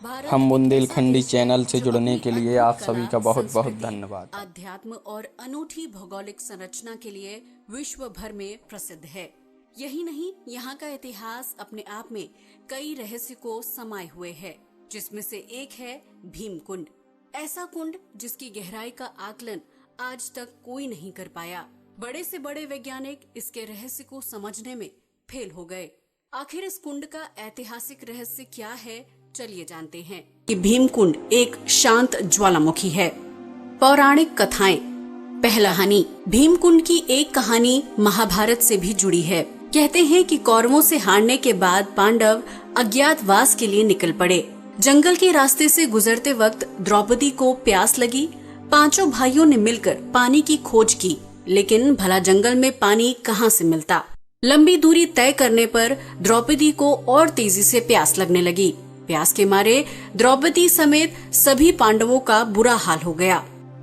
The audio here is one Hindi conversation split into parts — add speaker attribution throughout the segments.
Speaker 1: हम बुंदेलखंडी चैनल से जुड़ने के लिए आप सभी का बहुत बहुत धन्यवाद।
Speaker 2: अध्यात्म और अनूठी भौगोलिक संरचना के लिए विश्व भर में प्रसिद्ध है। यही नहीं, यहाँ का इतिहास अपने आप में कई रहस्य को समाये हुए है, जिसमें से एक है भीम कुंड। ऐसा कुंड जिसकी गहराई का आकलन आज तक कोई नहीं कर पाया। बड़े से बड़े वैज्ञानिक इसके रहस्य को समझने में फेल हो गए। आखिर इस कुंड का ऐतिहासिक रहस्य क्या है, चलिए जानते हैं। कि भीम कुंड एक शांत ज्वालामुखी है। पौराणिक कथाएं। पहला कहानी। भीम कुंड की एक कहानी महाभारत से भी जुड़ी है। कहते हैं कि कौरवों से हारने के बाद पांडव अज्ञातवास के लिए निकल पड़े। जंगल के रास्ते से गुजरते वक्त द्रौपदी को प्यास लगी। पांचों भाइयों ने मिलकर पानी की खोज की, लेकिन भला जंगल में पानी कहाँ से मिलता। लंबी दूरी तय करने पर द्रौपदी को और तेजी से प्यास लगने लगी। प्यास के मारे द्रौपदी समेत सभी पांडवों का बुरा हाल हो गया।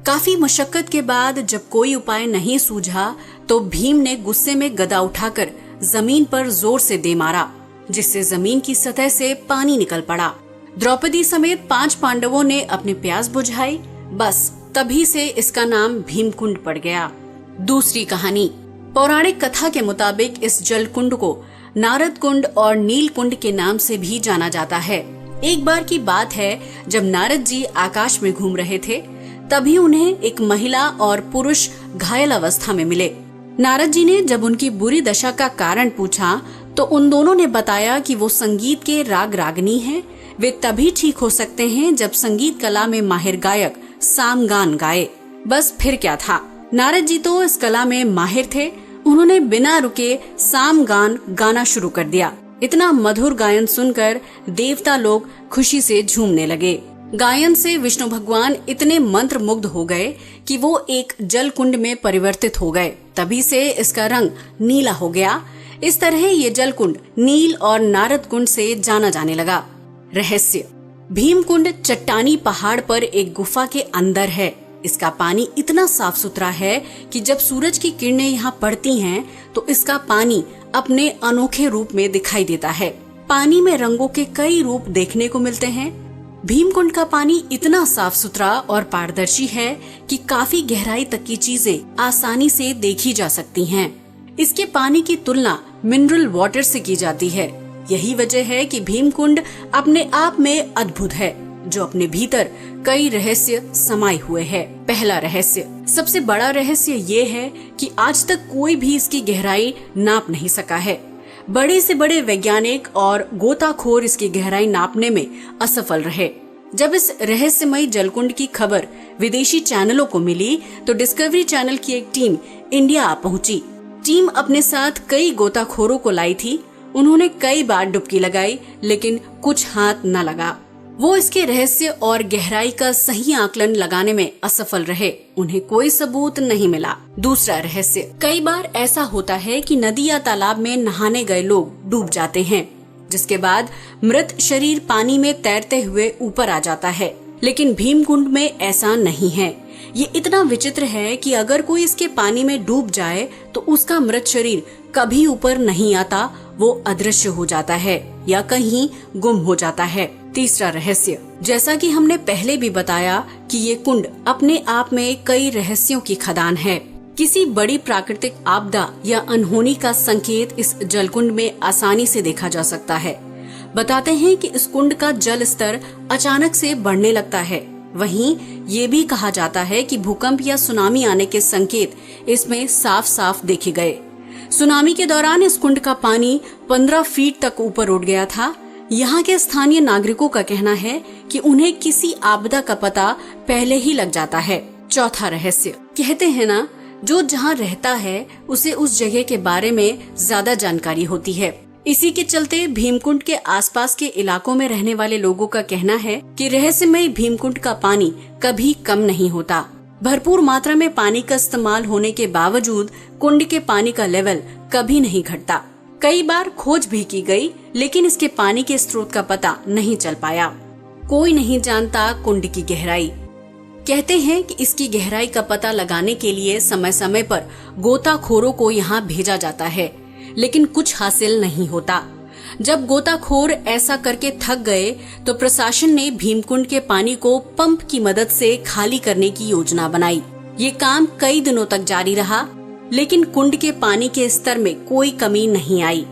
Speaker 2: काफी मशक्कत के बाद जब कोई उपाय नहीं सूझा तो भीम ने गुस्से में गदा उठाकर जमीन पर जोर से दे मारा, जिससे जमीन की सतह से पानी निकल पड़ा। द्रौपदी समेत 5 पांडवों ने अपनी प्यास बुझाई। बस तभी से इसका नाम भीम कुंड पड़ गया। दूसरी कहानी। पौराणिक कथा के मुताबिक इस जल कुंड को नारद कुंड और नील कुंड के नाम से भी जाना जाता है। एक बार की बात है, जब नारद जी आकाश में घूम रहे थे, तभी उन्हें एक महिला और पुरुष घायल अवस्था में मिले। नारद जी ने जब उनकी बुरी दशा का कारण पूछा तो उन दोनों ने बताया कि वो संगीत के राग रागनी हैं। वे तभी ठीक हो सकते हैं जब संगीत कला में माहिर गायक सामगान गाए। बस फिर क्या था, नारद जी तो इस कला में माहिर थे। उन्होंने बिना रुके सामगान गाना शुरू कर दिया। इतना मधुर गायन सुनकर देवता लोग खुशी से झूमने लगे। गायन से विष्णु भगवान इतने मंत्र मुग्ध हो गए कि वो एक जल कुंड में परिवर्तित हो गए। तभी से इसका रंग नीला हो गया। इस तरह ये जल कुंड नील और नारद कुंड से जाना जाने लगा। रहस्य। भीम कुंड चट्टानी पहाड़ पर एक गुफा के अंदर है। इसका पानी इतना साफ सुथरा है कि जब सूरज की किरणें यहाँ पड़ती हैं तो इसका पानी अपने अनोखे रूप में दिखाई देता है। पानी में रंगों के कई रूप देखने को मिलते हैं। भीमकुंड का पानी इतना साफ सुथरा और पारदर्शी है कि काफी गहराई तक की चीजें आसानी से देखी जा सकती हैं। इसके पानी की तुलना मिनरल वाटर से की जाती है। यही वजह है कि भीमकुंड अपने आप में अद्भुत है, जो अपने भीतर कई रहस्य समाये हुए है। पहला रहस्य। सबसे बड़ा रहस्य ये है कि आज तक कोई भी इसकी गहराई नाप नहीं सका है। बड़े से बड़े वैज्ञानिक और गोताखोर इसकी गहराई नापने में असफल रहे। जब इस रहस्यमयी जलकुंड की खबर विदेशी चैनलों को मिली तो डिस्कवरी चैनल की एक टीम इंडिया आ पहुंची। टीम अपने साथ कई गोताखोरों को लाई थी। उन्होंने कई बार डुबकी लगाई, लेकिन कुछ हाथ न लगा। वो इसके रहस्य और गहराई का सही आकलन लगाने में असफल रहे। उन्हें कोई सबूत नहीं मिला। दूसरा रहस्य। कई बार ऐसा होता है कि नदी या तालाब में नहाने गए लोग डूब जाते हैं, जिसके बाद मृत शरीर पानी में तैरते हुए ऊपर आ जाता है। लेकिन भीमकुंड में ऐसा नहीं है। ये इतना विचित्र है कि अगर कोई इसके पानी में डूब जाए तो उसका मृत शरीर कभी ऊपर नहीं आता। वो अदृश्य हो जाता है या कहीं गुम हो जाता है। तीसरा रहस्य। जैसा कि हमने पहले भी बताया कि ये कुंड अपने आप में कई रहस्यों की खदान है। किसी बड़ी प्राकृतिक आपदा या अनहोनी का संकेत इस जलकुंड में आसानी से देखा जा सकता है। बताते हैं कि इस कुंड का जल स्तर अचानक से बढ़ने लगता है। वहीं ये भी कहा जाता है कि भूकंप या सुनामी आने के संकेत इसमें साफ साफ देखे गए। सुनामी के दौरान इस कुंड का पानी 15 फीट तक ऊपर उठ गया था। यहाँ के स्थानीय नागरिकों का कहना है कि उन्हें किसी आपदा का पता पहले ही लग जाता है। चौथा रहस्य। कहते हैं ना, जो जहाँ रहता है उसे उस जगह के बारे में ज्यादा जानकारी होती है। इसी के चलते भीमकुंड के आसपास के इलाकों में रहने वाले लोगों का कहना है कि रहस्यमय भीमकुंड का पानी कभी कम नहीं होता। भरपूर मात्रा में पानी का इस्तेमाल होने के बावजूद कुंड के पानी का लेवल कभी नहीं घटता। कई बार खोज भी की गई, लेकिन इसके पानी के स्रोत का पता नहीं चल पाया। कोई नहीं जानता कुंड की गहराई। कहते हैं कि इसकी गहराई का पता लगाने के लिए समय समय पर गोताखोरों को यहाँ भेजा जाता है, लेकिन कुछ हासिल नहीं होता। जब गोताखोर ऐसा करके थक गए तो प्रशासन ने भीमकुंड के पानी को पंप की मदद से खाली करने की योजना बनाई। ये काम कई दिनों तक जारी रहा, लेकिन कुंड के पानी के स्तर में कोई कमी नहीं आई।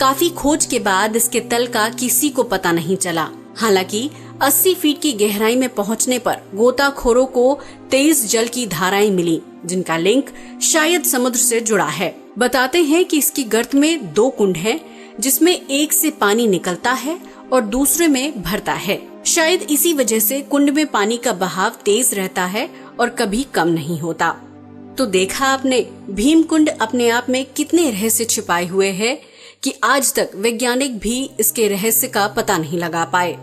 Speaker 2: काफी खोज के बाद इसके तल का किसी को पता नहीं चला। हालांकि 80 फीट की गहराई में पहुंचने पर गोताखोरों को तेज जल की धाराएं मिली, जिनका लिंक शायद समुद्र से जुड़ा है। बताते हैं कि इसकी गर्त में 2 कुंड हैं, जिसमें एक से पानी निकलता है और दूसरे में भरता है। शायद इसी वजह से कुंड में पानी का बहाव तेज रहता है और कभी कम नहीं होता। तो देखा आपने, भीमकुंड अपने आप में कितने रहस्य छिपाए हुए हैं कि आज तक वैज्ञानिक भी इसके रहस्य का पता नहीं लगा पाए।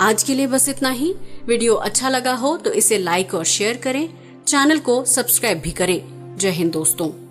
Speaker 2: आज के लिए बस इतना ही। वीडियो अच्छा लगा हो तो इसे लाइक और शेयर करें, चैनल को सब्सक्राइब भी करें। जय हिंद दोस्तों।